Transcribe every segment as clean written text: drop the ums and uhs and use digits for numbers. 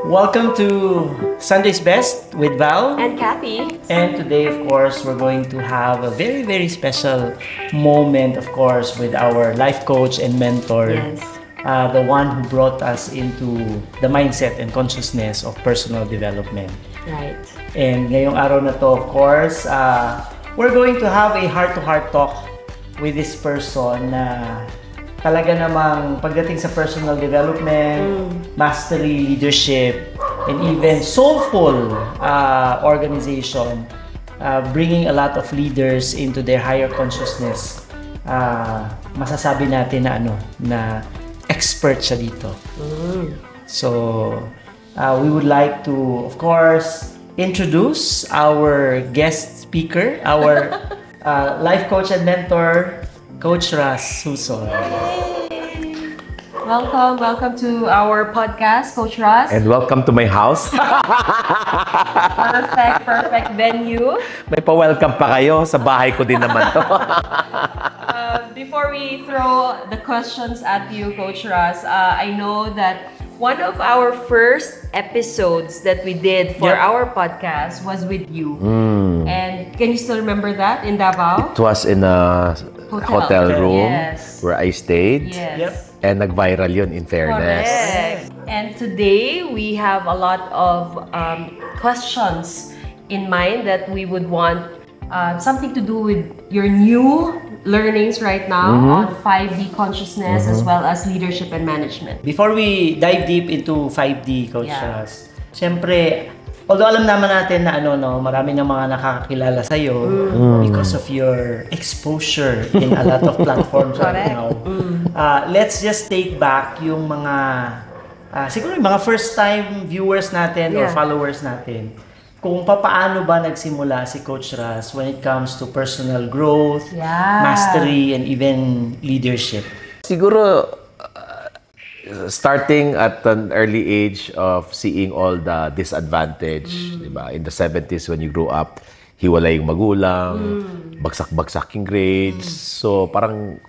Welcome to Sunday's Best with Val and Kathy. And today, of course, we're going to have a very, very special moment, of course, with our life coach and mentor. Yes. The one who brought us into the mindset and consciousness of personal development. Right. And ngayong araw na to, of course, we're going to have a heart-to-heart talk with this person na talaga namang pagdating sa personal development, mastery, leadership, and even soulful organization, bringing a lot of leaders into their higher consciousness. Masasabi natin na expert siya dito. So, we would like to, of course, introduce our guest speaker, our life coach and mentor, Coach Ras Suson. Welcome to our podcast, Coach Ras. And welcome to my house. Perfect venue. May pa-welcome pa kayo. Sa bahay ko din naman to. Before we throw the questions at you, Coach Ras, I know that one of our first episodes that we did for our podcast was with you. And can you still remember that in Davao? It was in a hotel room where I stayed. Yes. And nag-viral yun, in fairness. Correct. And today, we have a lot of questions in mind that we would want something to do with your new learnings right now on 5D consciousness as well as leadership and management. Before we dive deep into 5D, Coach Ras, siyempre, although alam naman natin na marami ng mga nakakakilala sa'yo because of your exposure in a lot of platforms right now. Let's just take back yung mga, siguro yung mga first-time viewers natin or followers natin. Kung paano ba nagsimula si Coach Ras when it comes to personal growth, mastery, and even leadership. Siguro, starting at an early age of seeing all the disadvantage, diba? In the 70s when you grew up, hiwalay yung magulang, bagsak-bagsak yung grades. So parang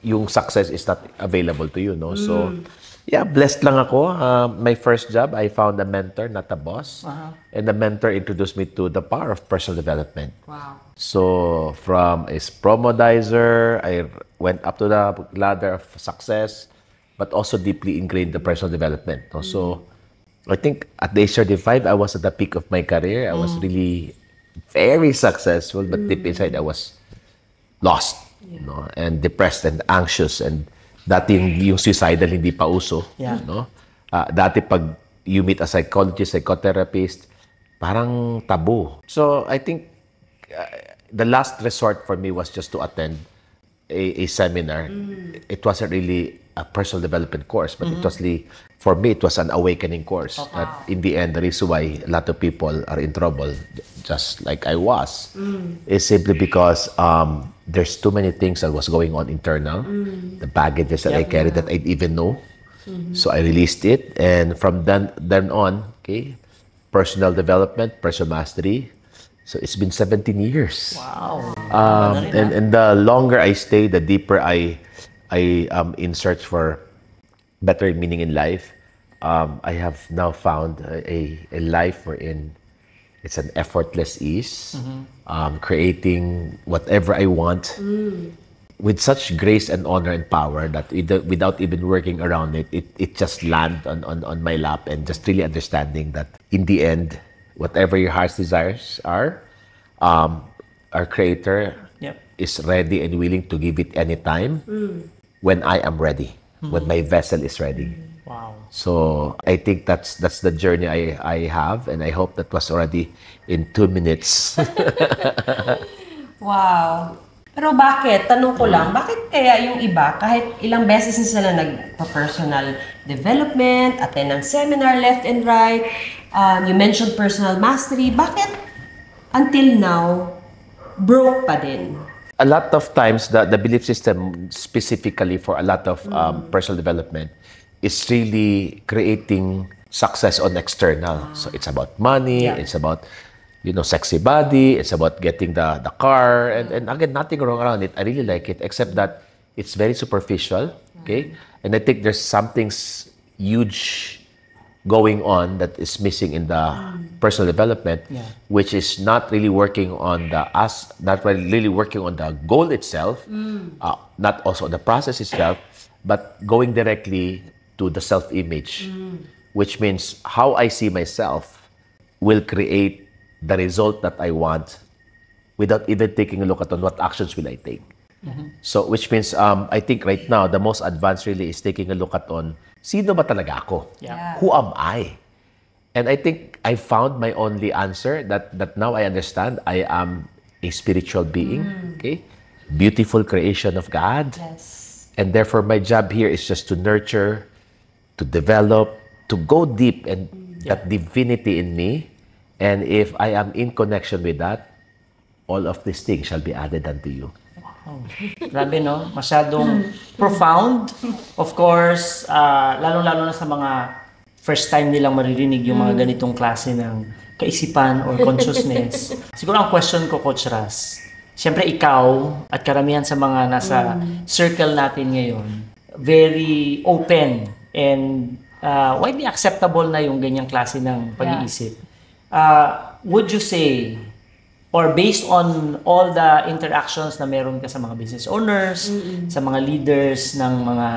yung success is not available to you, no? So yeah, blessed lang ako. My first job, I found a mentor, not a boss. And the mentor introduced me to the power of personal development. Wow. So from a promodizer, I went up to the ladder of success, but also deeply ingrained the personal development. So, I think at the age 35, I was at the peak of my career. I was really very successful, but deep inside, I was lost, and depressed and anxious. And dati yung suicidal hindi pa uso. Dati pag you meet a psychologist, psychotherapist, parang taboo. So, I think the last resort for me was just to attend a seminar. It wasn't really a personal development course, but it was for me, it was an awakening course. That in the end, the reason why a lot of people are in trouble, just like I was, is simply because there's too many things that was going on internal, the baggages that I carried that I didn't even know. So I released it, and from then on, personal development, personal mastery. So it's been 17 years. Wow. And the longer I stay, the deeper I am in search for better meaning in life. I have now found a life wherein it's an effortless ease, creating whatever I want with such grace and honor and power that without even working around it, it just lands on my lap, and just really understanding that in the end, whatever your heart's desires are, our Creator is ready and willing to give it any time when I am ready, when my vessel is ready. Wow. So I think that's the journey I have, and I hope that was already in 2 minutes. Wow. Pero bakit? Tanong ko lang, bakit kaya yung iba, kahit ilang beses na sila nagpa-personal development, attend ng seminar left and right, you mentioned personal mastery, bakit until now, broke pa din? A lot of times, the belief system specifically for a lot of personal development is really creating success on external. So it's about money, it's about sexy body, it's about getting the car, and again, nothing wrong around it. I really like it, except that it's very superficial, okay? And I think there's something huge going on that is missing in the personal development, which is not really working on not really working on the goal itself, not also the process itself, but going directly to the self-image, which means how I see myself will create the result that I want without even taking a look at what actions will I take. So, which means, I think right now, the most advanced really is taking a look at sino ba talaga ako? Who am I? And I think I found my only answer that now I understand I am a spiritual being, okay? Beautiful creation of God. Yes. And therefore, my job here is just to nurture, to develop, to go deep and that divinity in me. And if I am in connection with that, all of these things shall be added unto you. Oh, grabe, no? Masyadong profound. Of course, lalo-lalo na sa mga first time nilang maririnig yung mga ganitong klase ng kaisipan or consciousness. Siguro ang question ko, Coach Ras, siyempre ikaw at karamihan sa mga nasa circle natin ngayon, very open and widely acceptable na yung ganyang klase ng pag-iisip. Would you say, or based on all the interactions na meron ka sa mga business owners, sa mga leaders ng mga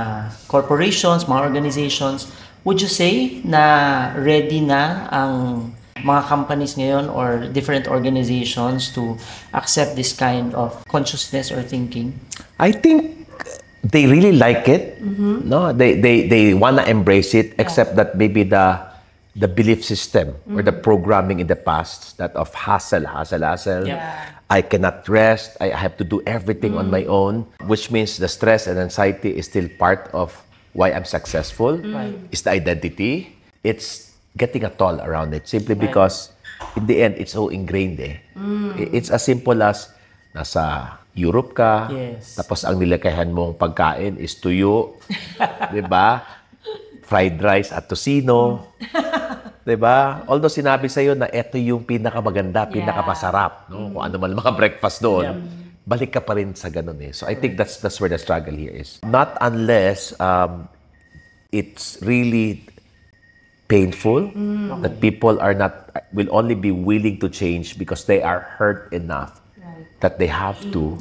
corporations, mga organizations, would you say na ready na ang mga companies ngayon or different organizations to accept this kind of consciousness or thinking? I think they really like it. No, they wanna embrace it, except that maybe the belief system or the programming in the past that of hustle. I cannot rest. I have to do everything on my own, which means the stress and anxiety is still part of why I'm successful. It's the identity. It's getting a toll around it simply because in the end, it's so ingrained. It's as simple as nasa Europe ka, tapos ang nilakayan mong pagkain is tuyo, di ba? Fried rice at tocino. Diba? Although sinabi sa'yo na ito yung pinakamaganda, pinakamasarap, no? Kung ano man mga breakfast doon, balik ka pa rin sa ganun eh. So I think that's where the struggle here is. Not unless it's really painful that people will only be willing to change because they are hurt enough that they have to,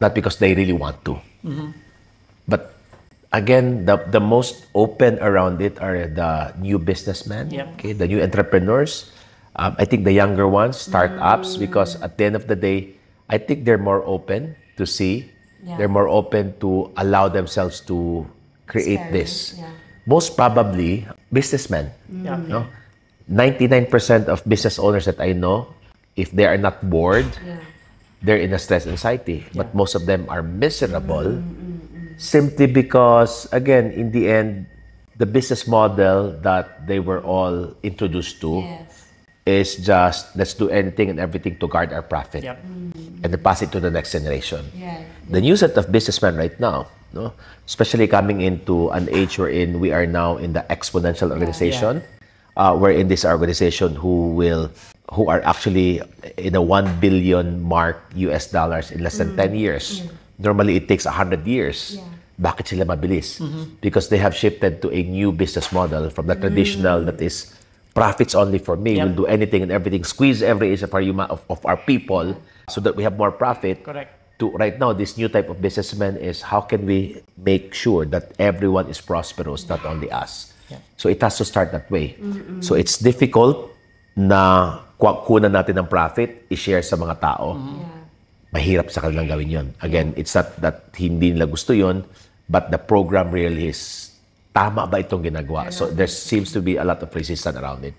not because they really want to. But again, the most open around it are the new businessmen, okay, the new entrepreneurs. I think the younger ones, startups, because at the end of the day, I think they're more open to see. They're more open to allow themselves to create this. Most probably, businessmen. No? 99% of business owners that I know, if they are not bored, they're in a stress anxiety. But most of them are miserable. Simply because, again, in the end, the business model that they were all introduced to is just, let's do anything and everything to guard our profit and then pass it to the next generation. The new set of businessmen right now, no, especially coming into an age wherein we are now in the exponential organization, we're in this organization who are actually in a 1 billion mark US dollars in less than 10 years. Normally, it takes 100 years. Bakit sila mabilis? Because they have shifted to a new business model from the traditional that is profits only for me. We'll do anything and everything, squeeze every inch of our people so that we have more profit. To right now, this new type of businessman is how can we make sure that everyone is prosperous, not only us. So it has to start that way. So it's difficult na kunan natin ng profit, i-share sa mga tao. Mahirap sa kanilang gawin yun. Again, it's not that hindi nila gusto yun, but the program really is, tama ba itong ginagawa? So there seems to be a lot of resistance around it.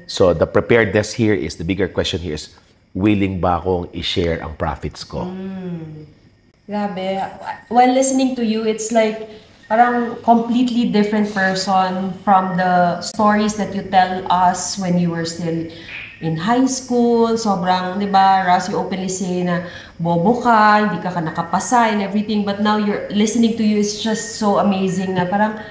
So the preparedness here is, the bigger question here is, willing ba akong i-share ang profits ko? Grabe. While listening to you, it's like parang completely different person from the stories that you tell us when you were still in high school. Sobrang, di ba, Ras, you openly say na bobo ka, hindi ka nakapasa and everything. But now you're listening to you, it's just so amazing na parang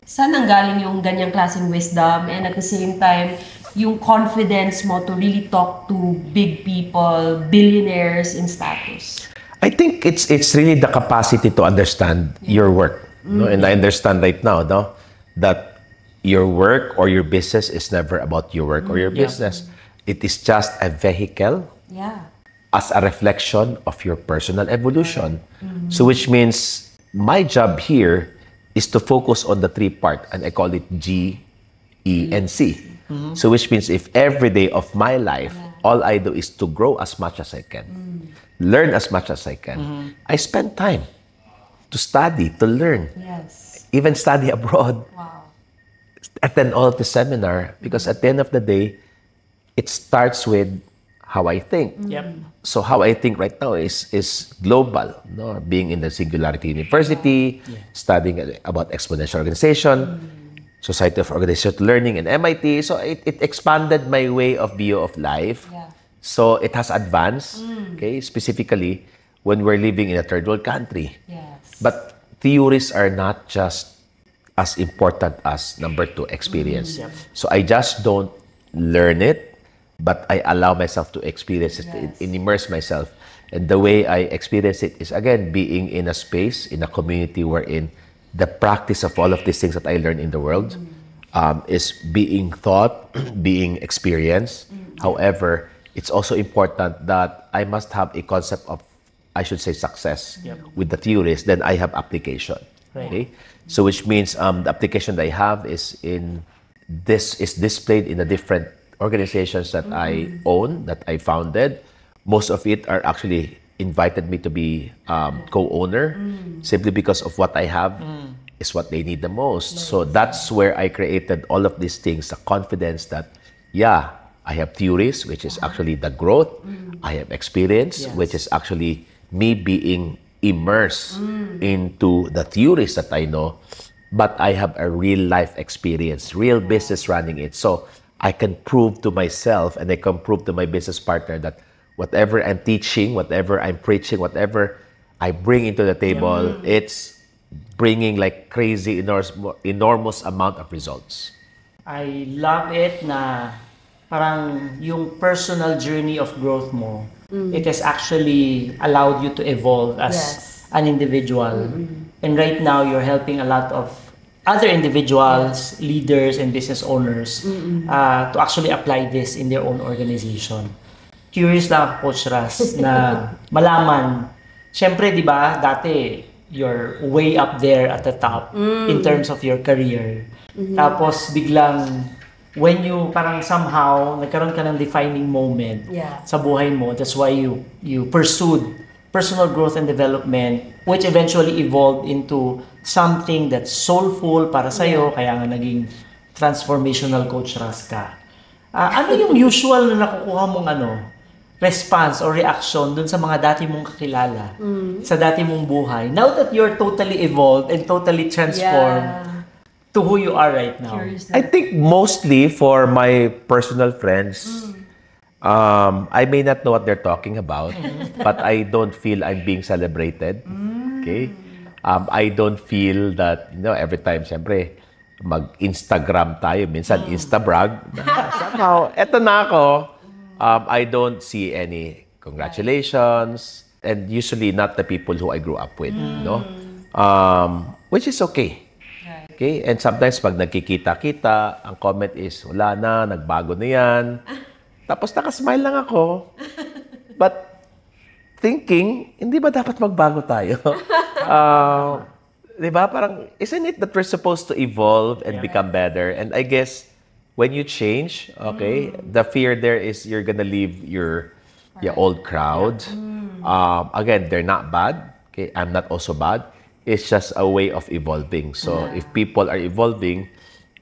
saan nanggaling yung ganyang klaseng wisdom, and at the same time, yung confidence mo to really talk to big people, billionaires in status. I think it's really the capacity to understand your work. No? And I understand right now, no, that your work or your business is never about your work or your business. It is just a vehicle Yeah. as a reflection of your personal evolution. So which means my job here is to focus on the three part, and I call it G, E, and C. So which means if every day of my life, all I do is to grow as much as I can, learn as much as I can. I spend time to study, to learn, Yes. even study abroad, Wow. attend all of the seminar, because at the end of the day, it starts with how I think. Yep. So how I think right now is global, no? Being in the Singularity University, studying about exponential organization, Society of Organizational Learning, and MIT. So it expanded my way of view of life. Yeah. So it has advanced, okay, specifically when we're living in a third world country. Yes. But theories are not just as important as number two, experience. So I just don't learn it, but I allow myself to experience it and immerse myself. And the way I experience it is, again, being in a space, in a community wherein the practice of all of these things that I learn in the world is being thought, being experienced. However, it's also important that I must have a concept of, I should say, success with the theories. Then I have application. Okay, so which means the application that I have is displayed in the different organizations that I own, that I founded. Most of it are actually invited me to be co-owner, simply because of what I have is what they need the most. So that's where I created all of these things, the confidence that, yeah, I have theories, which is actually the growth. I have experience, which is actually me being immersed into the theories that I know, but I have a real life experience, real business running it. So I can prove to myself and I can prove to my business partner that whatever I'm teaching, whatever I'm preaching, whatever I bring into the table, it's bringing like crazy, enormous amount of results. I love it na parang yung personal journey of growth mo, it has actually allowed you to evolve as an individual. And right now, you're helping a lot of other individuals, leaders, and business owners to actually apply this in their own organization. Curious lang ako, Coach Ras, na malaman, syempre, di ba, dati, you're way up there at the top in terms of your career. Tapos, biglang, when you parang somehow, nagkaroon ka ng defining moment sa buhay mo, that's why you pursued personal growth and development, which eventually evolved into something that's soulful para sa'yo, kaya nga naging transformational coach Ras ka. Ano yung usual na nakukuha mong response or reaction dun sa mga dati mong kakilala, sa dati mong buhay, now that you're totally evolved and totally transformed to who you are right now? I think mostly for my personal friends, I may not know what they're talking about, but I don't feel I'm being celebrated. Okay? I don't feel that, every time, siyempre, mag-Instagram tayo, minsan Instabrag. Somehow, eto na ako. I don't see any congratulations, and usually not the people who I grew up with, no? Which is okay. Okay? And sometimes pag nagkikita-kita, ang comment is, wala na, nagbago na yan. Tapos nakasmile lang ako. But thinking, hindi ba dapat magbago tayo? Di ba? Parang, isn't it that we're supposed to evolve and become better? And I guess, when you change, okay, the fear there is you're gonna leave your old crowd. Again, they're not bad. Okay, I'm not also bad. It's just a way of evolving. So if people are evolving,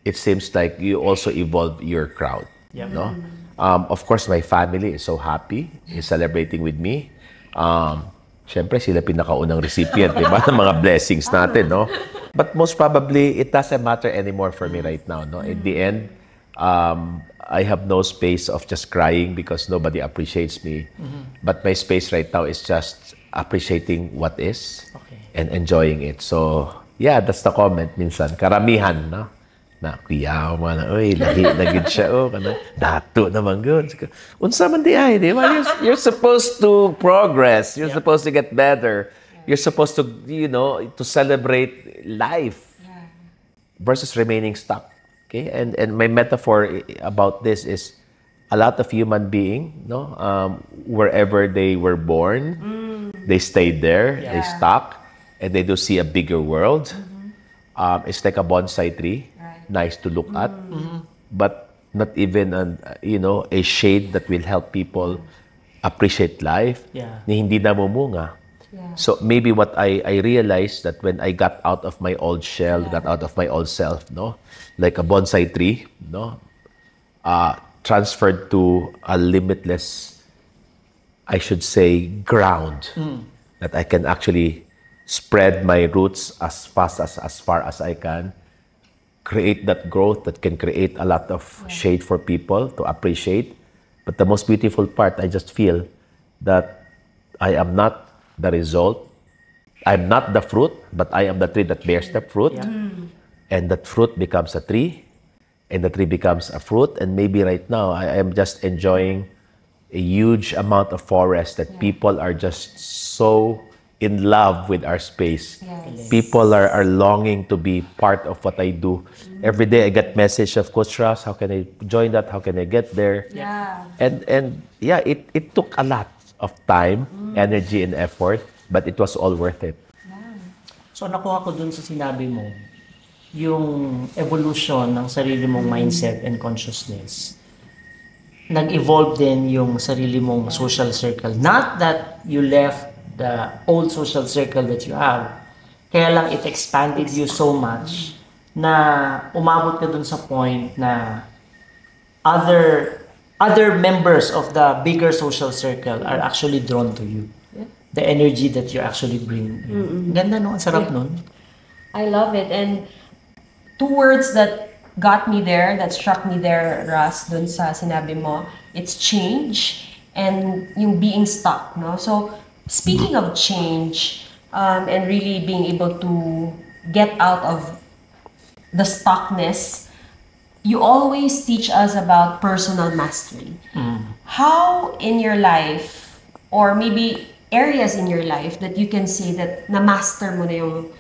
it seems like you also evolve your crowd. No? Of course, my family is so happy, is celebrating with me. Siyempre, sila pinakaunang recipient, di ba, ng mga blessings natin, no? But most probably, it doesn't matter anymore for me right now, no? In the end, I have no space of just crying because nobody appreciates me. But my space right now is just appreciating what is and enjoying it. So, yeah, that's the comment minsan. Karamihan, no? Na, kuya, uy, lagid siya, dato naman good. Unsa man di ay, di ba? You're supposed to progress. You're supposed to get better. You're supposed to, to celebrate life versus remaining stuck. Okay, and my metaphor about this is a lot of human being, no, wherever they were born, they stayed there, they stuck, and they do see a bigger world. It's like a bonsai tree, nice to look at, but not even a shade that will help people appreciate life. Ni hindi namumunga. So maybe what I realized that when I got out of my old shell, got out of my old self, no, like a bonsai tree, no, transferred to a limitless, I should say, ground that I can actually spread my roots as fast as far as I can, create that growth that can create a lot of shade for people to appreciate. But the most beautiful part, I just feel that I am not the result. I'm not the fruit, but I am the tree that bears the fruit. And that fruit becomes a tree, and the tree becomes a fruit. And maybe right now, I am just enjoying a huge amount of forest that people are just so in love with our space. People are longing to be part of what I do. Every day I get message of Coach Ross, how can I join that? How can I get there? And yeah, it took a lot of time, energy, and effort, but it was all worth it. So nakuha ko dun sa sinabi mo, yung evolution ng sarili mong mindset and consciousness. Nag-evolve din yung sarili mong social circle. Not that you left the old social circle that you have. Kaya lang it expanded you so much na umabot ka dun sa point na other members of the bigger social circle are actually drawn to you. The energy that you actually bring. Ganda, no? Ang sarap nun. I love it. And two words that got me there, that struck me there, Ras, dun sa sinabi mo, it's change and yung being stuck, no? So, speaking of change, and really being able to get out of the stuckness, you always teach us about personal mastery. How in your life, or maybe areas in your life that you can say that na-master mo na yung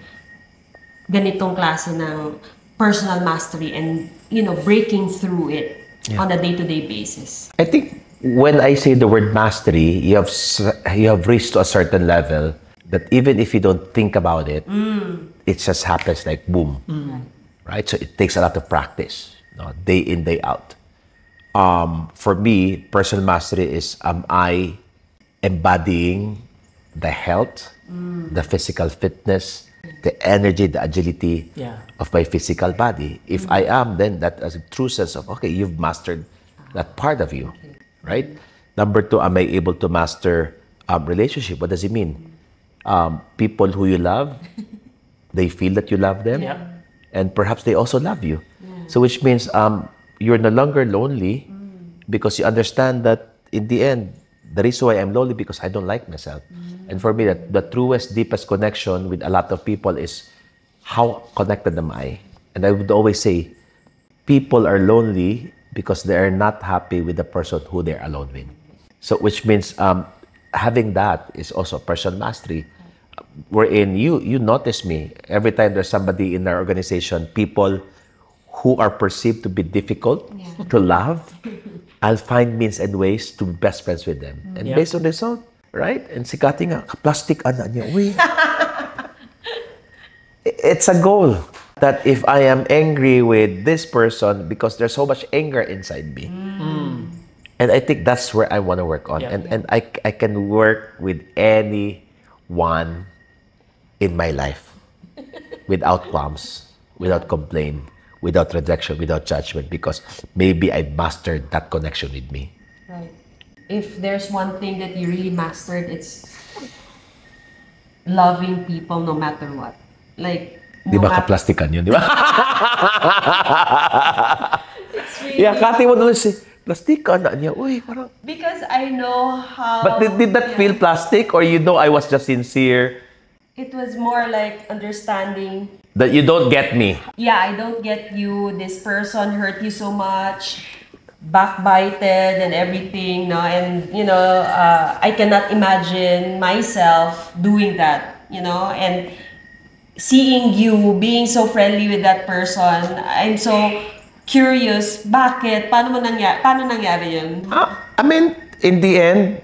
ganitong klase ng personal mastery and, breaking through it on a day-to-day basis? I think when I say the word mastery, you have reached to a certain level that even if you don't think about it, it just happens like boom, right? So it takes a lot of practice, day in, day out. For me, personal mastery is, am I embodying the health, the physical fitness, the energy, the agility of my physical body? If I am, then that is a true sense of, okay, you've mastered that part of you, right? Number two, am I able to master relationship? What does it mean? People who you love, they feel that you love them, and perhaps they also love you. So which means you're no longer lonely because you understand that in the end, the reason why I'm lonely because I don't like myself. And for me, that the truest, deepest connection with a lot of people is how connected am I? And I would always say, people are lonely because they are not happy with the person who they're alone with. So which means having that is also personal mastery. Wherein you notice me, every time there's somebody in our organization, people who are perceived to be difficult to love, I'll find means and ways to be best friends with them. And based on the result, right? And si Kati nga, plastic ana niya. Uy. It's a goal that if I am angry with this person because there's so much anger inside me. And I think that's where I want to work on. And I can work with anyone in my life without qualms, without complaint, without rejection, without judgment, because maybe I mastered that connection with me. Right. If there's one thing that you really mastered, it's loving people no matter what. Like, Di ba kaplastikan yun, di ba? It's really... Yeah, Kati mo doon si plastikan na niya. Uy, parang... Because I know how... But did that feel plastic, or I was just sincere? It was more like understanding... That you don't get me. Yeah, I don't get you. This person hurt you so much. Backbited and everything, no? And, I cannot imagine myself doing that, And seeing you being so friendly with that person, I'm so curious, bakit? Paano nangyari yun? I mean, in the end,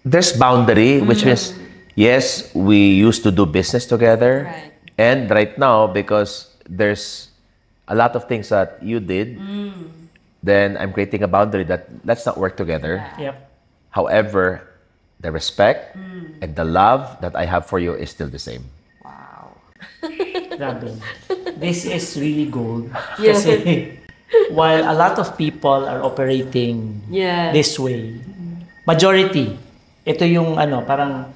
there's boundary, which means, yes, we used to do business together. Right. And right now, because there's a lot of things that you did, then I'm creating a boundary that let's not work together. Yep. However, the respect and the love that I have for you is still the same. Wow. Grabe. This is really gold. Yes. Kasi while a lot of people are operating Yes. this way, majority, ito yung parang,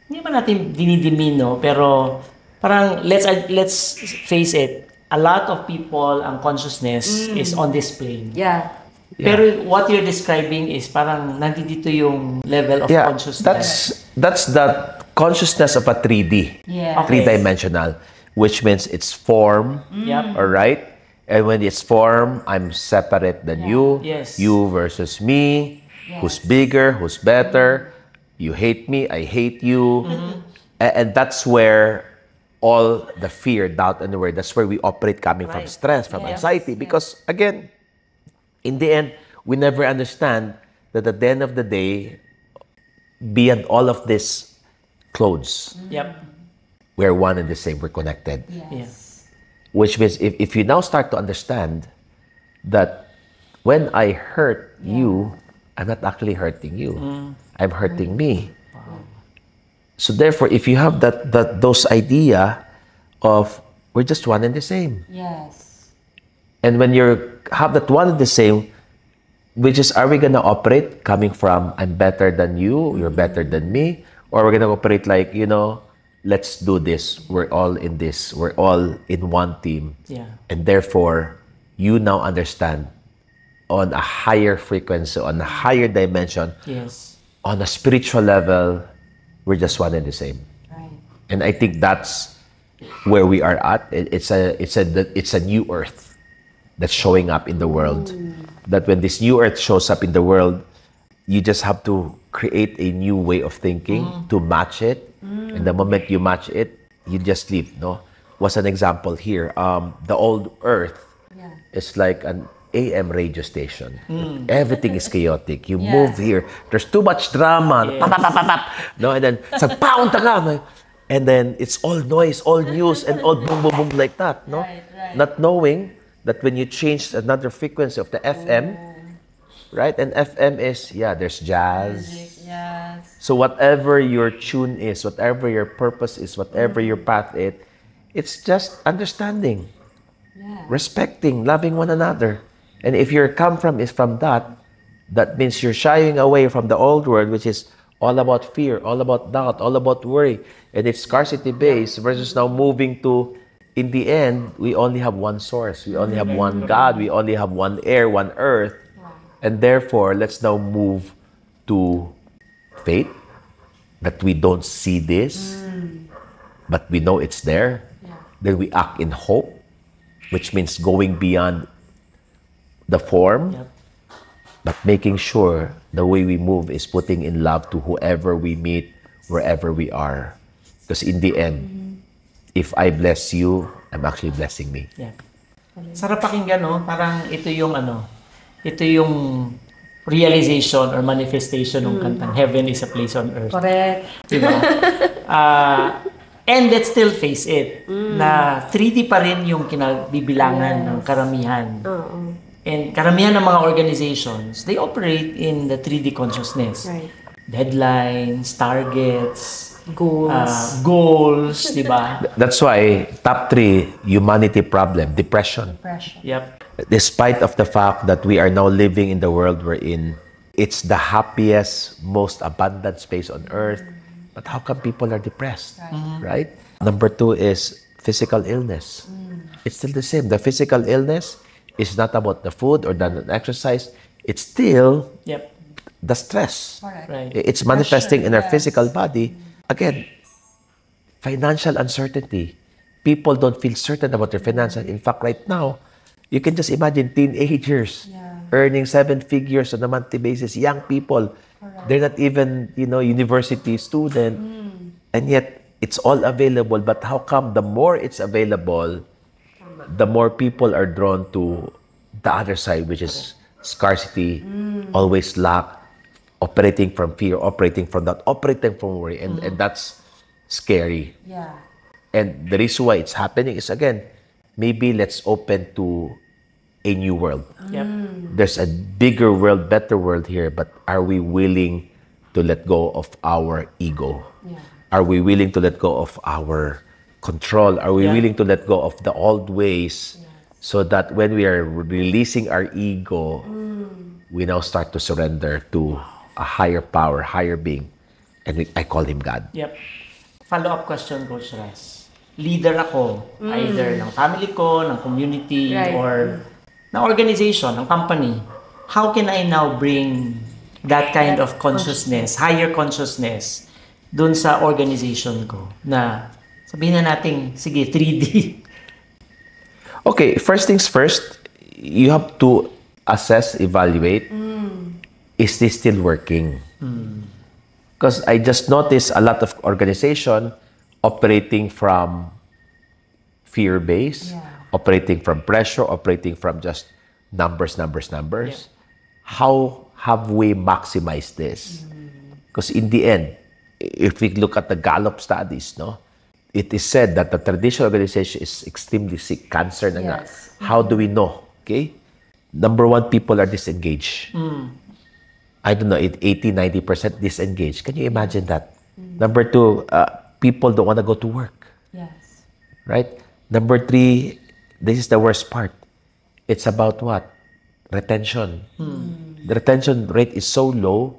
hindi man natin dinidimino, pero parang let's face it, a lot of people, ang consciousness is on this plane. Yeah. Pero what you're describing is parang nandito yung level of Yeah, consciousness. that's the consciousness of a 3D, Yeah. Okay. three-dimensional, which means it's form, Yep. all right? And when it's form, I'm separate than you. Yes. You versus me. Who's bigger? Who's better? You hate me. I hate you. And that's where all the fear, doubt, and worry. That's where we operate, coming from Right. stress, from anxiety. Because again, in the end, we never understand that at the end of the day, beyond all of these clothes, Yep. we're one and the same. We're connected. Yes. Which means if you now start to understand that when I hurt you, I'm not actually hurting you. I'm hurting me. So therefore, if you have those idea of we're just one and the same. Yes. And when you have that one and the same, which is, are we gonna operate coming from I'm better than you, you're better than me, or we're gonna operate like, let's do this. We're all in this. We're all in one team. Yeah. And therefore, you now understand on a higher frequency, on a higher dimension, Yes. on a spiritual level, we're just one and the same. Right. And I think that's where we are at. It's a new earth that's showing up in the world. That when this new earth shows up in the world, you just have to create a new way of thinking to match it. And the moment you match it, you just leave. No, was an example here. The old earth is like an AM radio station. Everything is chaotic. You move here. There's too much drama. Yes. Pap, pap, pap, pap, pap. No, and then pound ka. And then it's all noise, all news, and all boom, boom, boom like that. No, Right. not knowing that when you change another frequency of the FM, right? And FM is there's jazz. Yes. So whatever your tune is, whatever your purpose is, whatever your path is, it's just understanding, respecting, loving one another. And if your come from is from that means you're shying away from the old world, which is all about fear, all about doubt, all about worry, and it's scarcity based versus now moving to, in the end, we only have one source, we only have one God, we only have one air, one earth, and therefore let's now move to faith, that we don't see this, but we know it's there. Then we act in hope, which means going beyond the form, Yep. but making sure the way we move is putting in love to whoever we meet, wherever we are. Because in the end, if I bless you, I'm actually blessing me. Yeah. Sarap pakinggan, no? Parang ito yung realization or manifestation ng kantang Heaven is a Place on Earth. Correct. Diba? And let's still face it, na 3D pa rin yung kinabibilangan ng karamihan. And karamihan ng mga organizations, they operate in the 3D consciousness. Right. Deadlines, targets, Goals. goals, di ba? That's why, top 3, humanity problem, depression. Pressure. Yep. Despite of the fact that we are now living in the world we're in, it's the happiest, most abundant space on earth. But how come people are depressed, right? Number 2 is physical illness. It's still the same. The physical illness is not about the food or the exercise. It's still Yep. the stress. Correct. Right. It's manifesting in our yes. physical body. Again, financial uncertainty. People don't feel certain about their finances. In fact, right now, you can just imagine teenagers earning 7 figures on a monthly basis. Young people, they're not even, university student. And yet, it's all available. But how come the more it's available, the more people are drawn to the other side, which is scarcity, always lack, operating from fear, operating from doubt, operating from worry, and that's scary. Yeah. And the reason why it's happening is, again, maybe let's open to a new world. Yep. There's a bigger world, better world here, but are we willing to let go of our ego? Yeah. Are we willing to let go of our control? Are we Yeah. willing to let go of the old ways so that when we are releasing our ego, we now start to surrender to a higher power, higher being, and I call him God. Yep. Follow-up question, Coach Ras. Leader ako, either ng family ko, ng community, Right. or ng organization, ng company. How can I now bring that kind of consciousness, higher consciousness, dun sa organization ko? Na sabihin na natin, sige, 3D. Okay, first things first, you have to assess, evaluate, is this still working? Because I just noticed a lot of organization operating from fear-based, operating from pressure, operating from just numbers. How have we maximized this? Because in the end, if we look at the Gallup studies, no, it is said that the traditional organization is extremely sick, cancer na nga. Yes. How do we know? Okay? Number one, people are disengaged. I don't know, 80-90% disengaged. Can you imagine that? Number two, people don't want to go to work. Yes. Right? Number three, this is the worst part. It's about what? Retention. The retention rate is so low,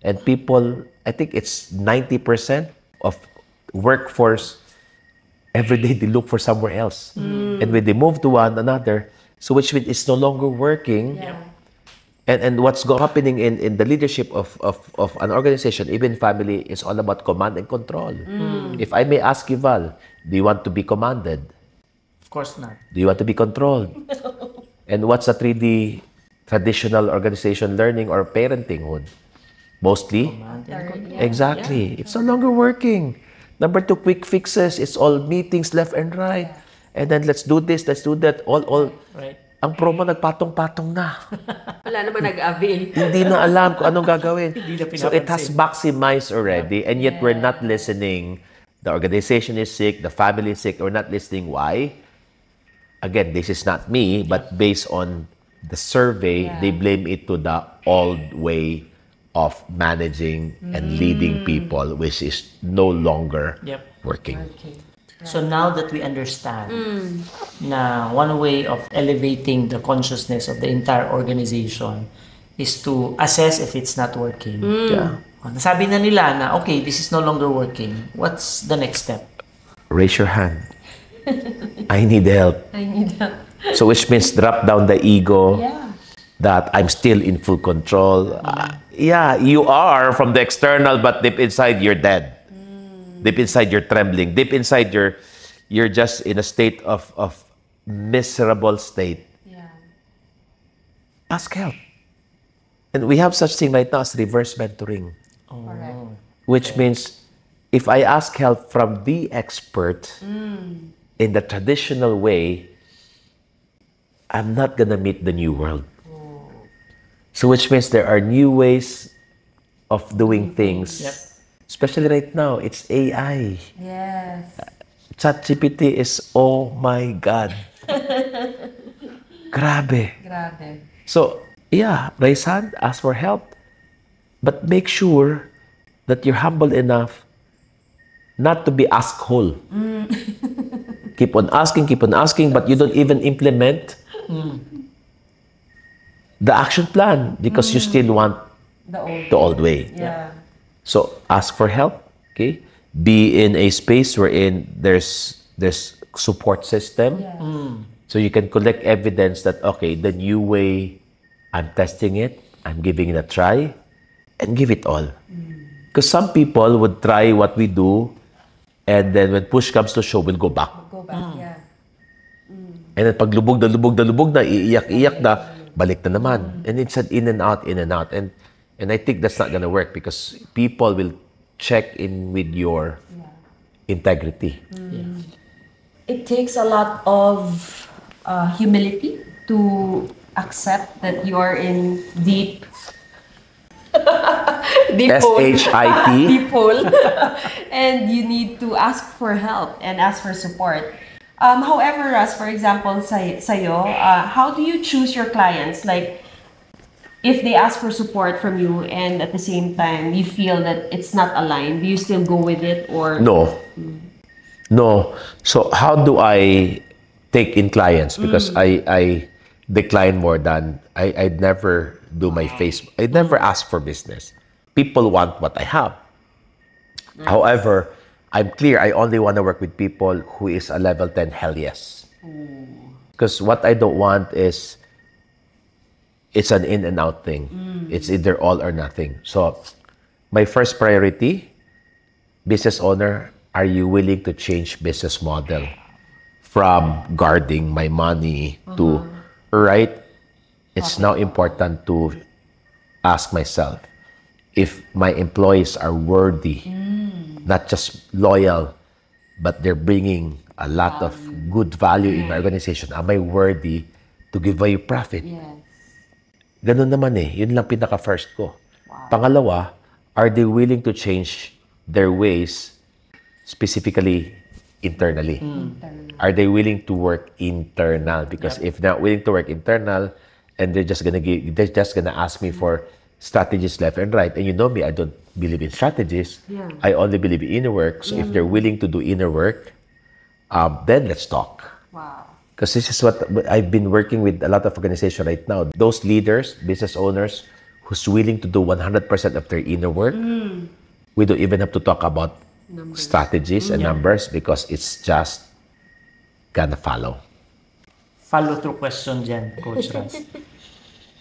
and people, I think it's 90% of workforce, every day they look for somewhere else. And when they move to one another, so which means it's no longer working. Yeah. And what's happening in the leadership of an organization, even family, is all about command and control. If I may ask you, Val, do you want to be commanded? Of course not. Do you want to be controlled? And what's a 3D traditional organization learning or parenting hood? Mostly? Exactly. It's no longer working. Number two, quick fixes. It's all meetings left and right. And then let's do this, let's do that. All. Right. Ang promo nagpatong-patong na. Wala naman nag-avail. Hindi na alam kung anong gagawin. Hindi na So it has pinapansin. maximized already, and yet we're not listening. The organization is sick, the family is sick, we're not listening. Why? Again, this is not me, but based on the survey, they blame it to the old way of managing and leading people, which is no longer Yep. working. Okay. So now that we understand na one way of elevating the consciousness of the entire organization is to assess if it's not working. Yeah. Nasabi na nila na, okay, this is no longer working. What's the next step? Raise your hand. I need help. I need help. So which means drop down the ego. Yeah. That I'm still in full control. Yeah, you are from the external, but deep inside you're dead. Deep inside you're trembling. Deep inside you're just in a state of miserable state. Yeah. Ask help. And we have such thing right now as reverse mentoring, Correct. which means if I ask help from the expert in the traditional way, I'm not gonna meet the new world. So which means there are new ways of doing things. Yep. Especially right now, it's AI. Yes. ChatGPT is, oh my God. Grabe. Grabe. So, yeah, raise hand, ask for help. But make sure that you're humble enough not to be asshole. Keep on asking, but you don't even implement the action plan because you still want The old. the old way. Yeah. So ask for help, okay? Be in a space wherein there's support system. Yeah. So you can collect evidence that, okay, the new way, I'm testing it, I'm giving it a try, and give it all. Because some people would try what we do, and then when push comes to shove, will go back. Go back. Yeah. And then pag lubog na, iiyak na, balik na naman. And it's an in and out. And I think that's not gonna work because people will check in with your integrity. It takes a lot of humility to accept that you are in deep deep hole. SHIT. Deep hole. And you need to ask for help and ask for support. However, Russ, for example, sa'yo, how do you choose your clients? Like, if they ask for support from you and at the same time you feel that it's not aligned, do you still go with it or? No. No. So how do I take in clients? Because I decline more than I'd never do my face. I'd never ask for business. People want what I have. However, I'm clear I only want to work with people who is a level 10 hell yes. Because what I don't want is it's an in and out thing. It's either all or nothing. So my first priority, business owner, are you willing to change business model from guarding my money to, right? It's now important to ask myself if my employees are worthy, not just loyal, but they're bringing a lot of good value in my organization. Am I worthy to give away profit? Yes. Ganun naman eh. Yun lang pinaka-first ko. Pangalawa, are they willing to change their ways specifically internally? Are they willing to work internal? Because if not willing to work internal and they're just gonna ask me for strategies left and right, and you know me, I don't believe in strategies. I only believe in inner work. So if they're willing to do inner work, then let's talk. Wow. Because this is what I've been working with a lot of organizations right now. Those leaders, business owners, who's willing to do 100% of their inner work, we don't even have to talk about strategies and numbers because it's just gonna follow. Follow-through question dyan, Coach Raz.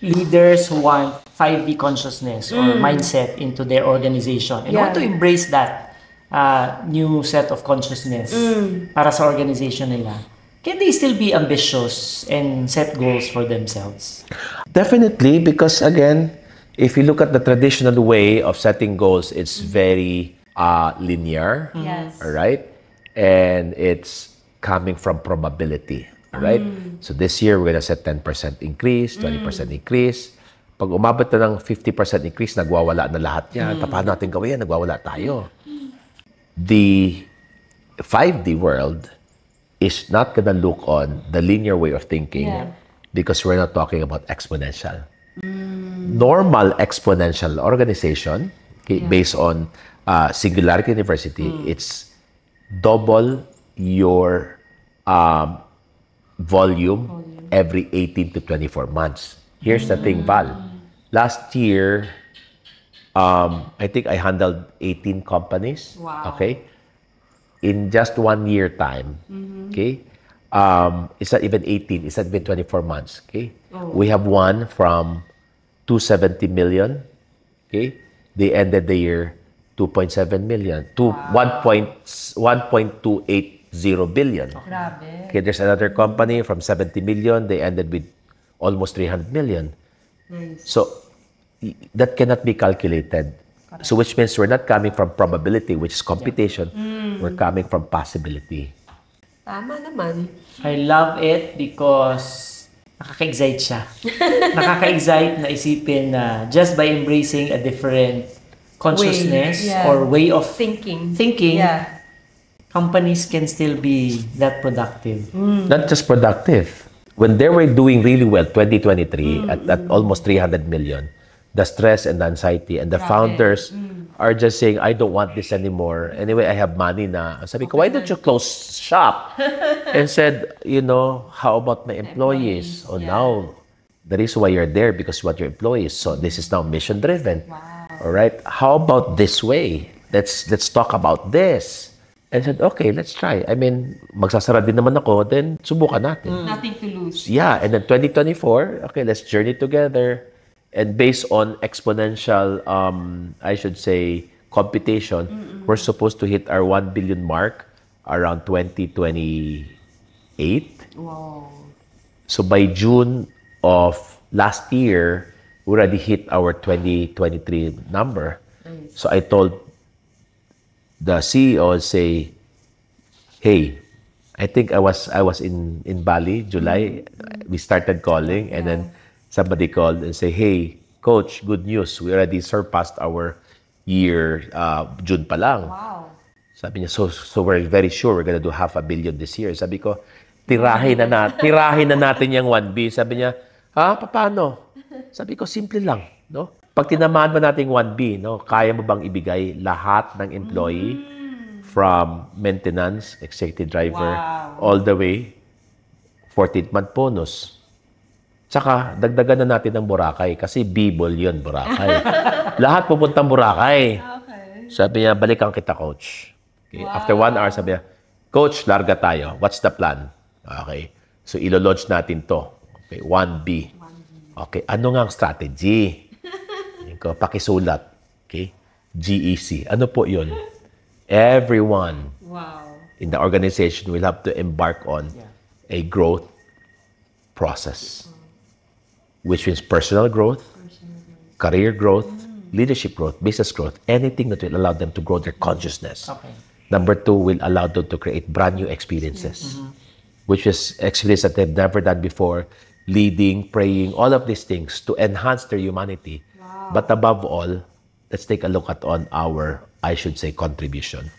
Leaders who want 5D consciousness or mindset into their organization and want to embrace that new set of consciousness para sa organization nila. Can they still be ambitious and set goals for themselves? Definitely, because again, if you look at the traditional way of setting goals, it's very linear, Yes. right? And it's coming from probability, right? So this year, we're gonna set 10% increase, 20% increase. Pag umabot na ng 50% increase, nagwawala na lahat yan. Paano natin gawin yan? Nagwawala tayo. The 5D world is not gonna look on the linear way of thinking because we're not talking about exponential. Normal exponential organization, okay, based on Singularity University, it's double your volume every 18 to 24 months. Here's the thing, Val. Last year, I think I handled 18 companies. Wow. Okay? In just 1 year time. Okay? It's not even 18. It's not even 24 months. Okay? We have one from 270 million. Okay? They ended the year 2.7 million to 1.280 billion. Grabe. Okay, there's another company from 70 million. They ended with almost 300 million. Nice. So that cannot be calculated. So which means we're not coming from probability, which is computation. We're coming from possibility. Tama naman. I love it because nakaka-excite siya. Nakaka-excite na isipin na just by embracing a different consciousness or way of Thinking. thinking, companies can still be that productive. Not just productive. When they were doing really well, 2023, at almost 300 million, the stress and the anxiety and the founders are just saying, I don't want this anymore. Anyway, I have money na. Sabi ko, why don't you close shop? And said, you know, how about my employees? Oh, now, the reason why you're there because you want your employees. So this is now mission-driven. All right? How about this way? Let's talk about this. And said, okay, let's try. I mean, magsasara din naman ako, then subukan natin. Nothing to lose. Yeah, and then 2024, okay, let's journey together. And based on exponential, I should say, computation, we're supposed to hit our 1 billion mark around 2028. Wow. So by June of last year, we already hit our 2023 number. Nice. So I told the CEO, say, hey, I think I was in Bali, July. We started calling, and then somebody called and say, hey, coach, good news. We already surpassed our year, June pa lang. Wow. Sabi niya, so we're very sure we're gonna do 500 million this year. Sabi ko, tirahin na natin yung 1B. Sabi niya, paano? Sabi ko, simple lang, no? Pag tinamaan mo natin 1B, no, kaya mo bang ibigay lahat ng employee from maintenance, executive driver, all the way 14th month bonus. Tsaka, dagdagan na natin ng Boracay kasi Bibol yun, Boracay. Lahat pupuntang Boracay. Okay. Sabi niya, balikan kita, coach. Okay. After 1 hour, sabi niya, coach, larga tayo. What's the plan? Okay. So, ilo-launch natin to. Okay. 1B. Okay. Ano nga ang strategy? Pakisulat. Okay. GEC. Ano po yun? Everyone in the organization will have to embark on a growth process, which means personal growth, career growth, leadership growth, business growth, anything that will allow them to grow their consciousness. Okay. Number 2 will allow them to create brand new experiences, which is experience that they've never done before, leading, praying, all of these things to enhance their humanity. But above all, let's take a look at on our, I should say, contribution.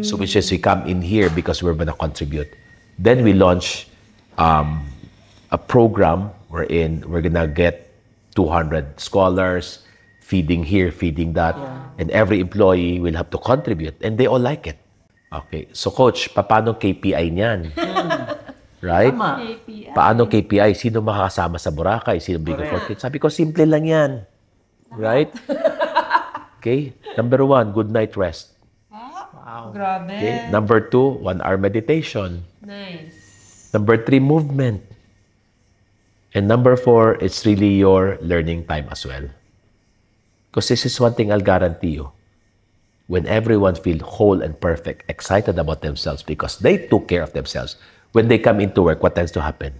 So which is we come in here because we're going to contribute. Then we launch a program wherein we're going to get 200 scholars, feeding here, feeding that. And every employee will have to contribute. And they all like it. Okay. So coach, paano KPI niyan? Right? Tama. Paano KPI? Sino makakasama sa Boracay? Sino bigay 14? Sabi ko, simple lang yan. Right? Okay? Number 1, good night rest. Wow. Grabe. Okay? Number 2, 1 hour meditation. Nice. Number 3, movement. And number 4, it's really your learning time as well. Because this is one thing I'll guarantee you. When everyone feels whole and perfect, excited about themselves because they took care of themselves, when they come into work, what tends to happen?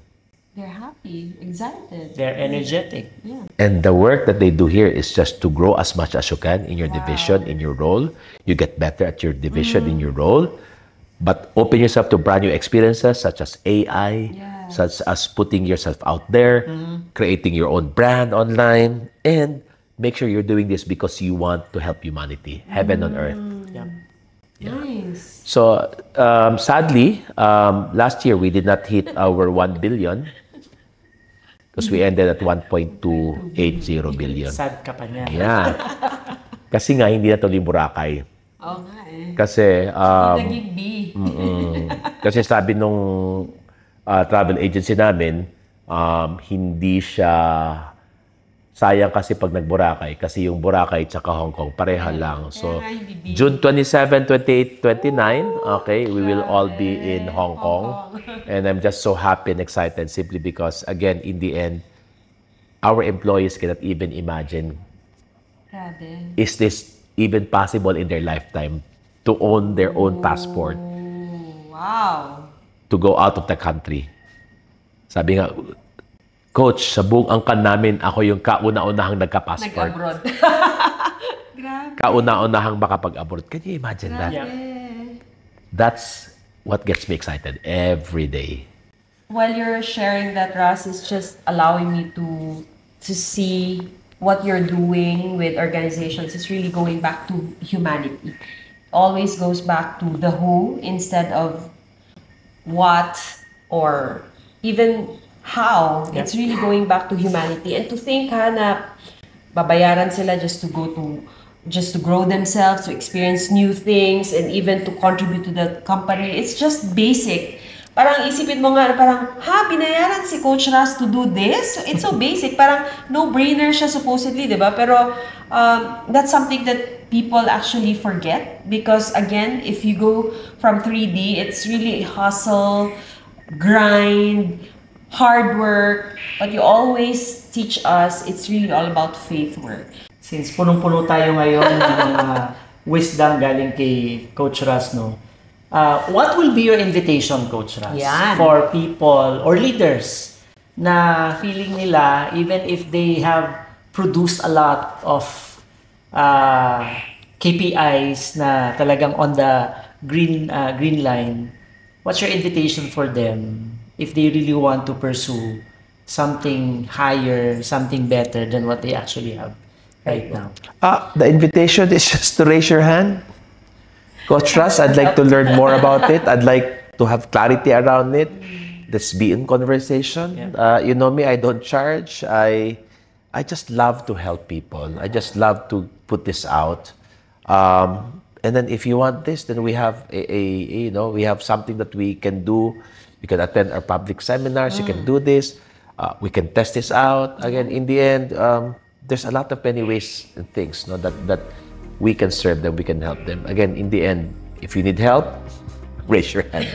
They're happy, excited. They're energetic. Yeah. And the work that they do here is just to grow as much as you can in your division, in your role. You get better at your division, in your role. But open yourself to brand new experiences such as AI, such as putting yourself out there, creating your own brand online, and make sure you're doing this because you want to help humanity, heaven on earth. Nice. So, sadly, last year we did not hit our 1 billion because we ended at 1.280 billion. Sad ka pa niya. Yeah. Kasi nga, hindi natuloy Boracay. Okay. Kasi, Naging B. kasi sabi nung travel agency namin, hindi siya sayang kasi pag nag-Boracay kasi yung Boracay tsaka Hong Kong pareha lang. So June 27, 28, 29, okay, we will all be in Hong Kong. And I'm just so happy and excited simply because again, in the end, our employees cannot even imagine, Grabe. is this even possible in their lifetime to own their own passport, Wow. to go out of the country. Sabi nga, Coach, sa buong angkan namin, ako yung kauna-unahang nagka-passport. Nag-abroad. Grabe. Kauna-unahang makapag-abroad. Can you imagine that? Yeah. That's what gets me excited every day. While you're sharing that, Russ, is just allowing me to see what you're doing with organizations. It's really going back to humanity. Always goes back to the who instead of what or even how. It's really going back to humanity. And to think na babayaran sila just to grow themselves, to experience new things, and even to contribute to the company. It's just basic. Parang isipin mo nga, parang, binayaran si Coach Russ to do this? It's so basic. Parang no-brainer siya supposedly, di ba? Pero that's something that people actually forget. Because again, if you go from 3D, it's really hustle, grind, hard work, but you always teach us it's really all about faith work. Since punong-puno tayo ngayon ng wisdom galing kay Coach Russ, no? What will be your invitation, Coach Russ, Yan. for people or leaders na feeling nila, even if they have produced a lot of KPIs na talagang on the green line, what's your invitation for them if they really want to pursue something higher, something better than what they actually have right now. The invitation is just to raise your hand. Coach Russ, I'd like to learn more about it. I'd like to have clarity around it. Let's be in conversation. You know me, I don't charge. I just love to help people. I just love to put this out. And then if you want this, then we have we have something that we can do. You can attend our public seminars. You can do this. We can test this out. Again, in the end, there's a lot of many ways and things that we can serve them, we can help them. Again, in the end, if you need help, raise your hand.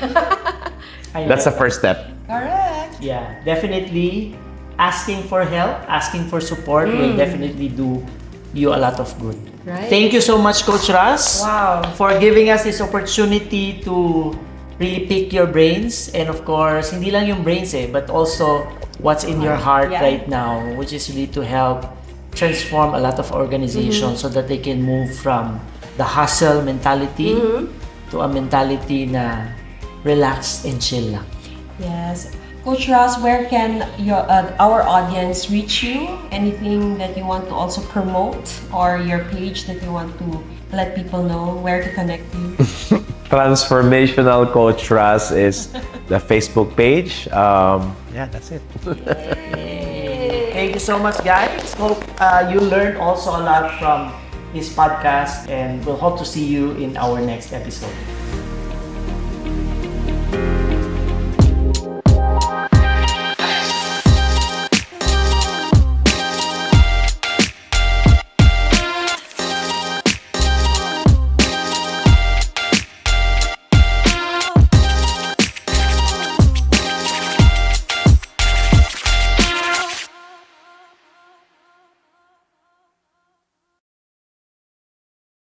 That's the first step. Correct. Yeah, definitely asking for help, asking for support will definitely do you a lot of good. Right. Thank you so much, Coach Russ, Wow. for giving us this opportunity to really pick your brains. And of course, hindi lang yung brains but also what's in your heart right now, which is really to help transform a lot of organizations so that they can move from the hustle mentality to a mentality na relaxed and chill lang. Yes. Coach Russ, where can our audience reach you? Anything that you want to also promote, or your page that you want to let people know where to connect you? Transformational Coach Russ is the Facebook page. That's it. Thank you so much, guys. Hope you learned also a lot from this podcast, and we'll hope to see you in our next episode.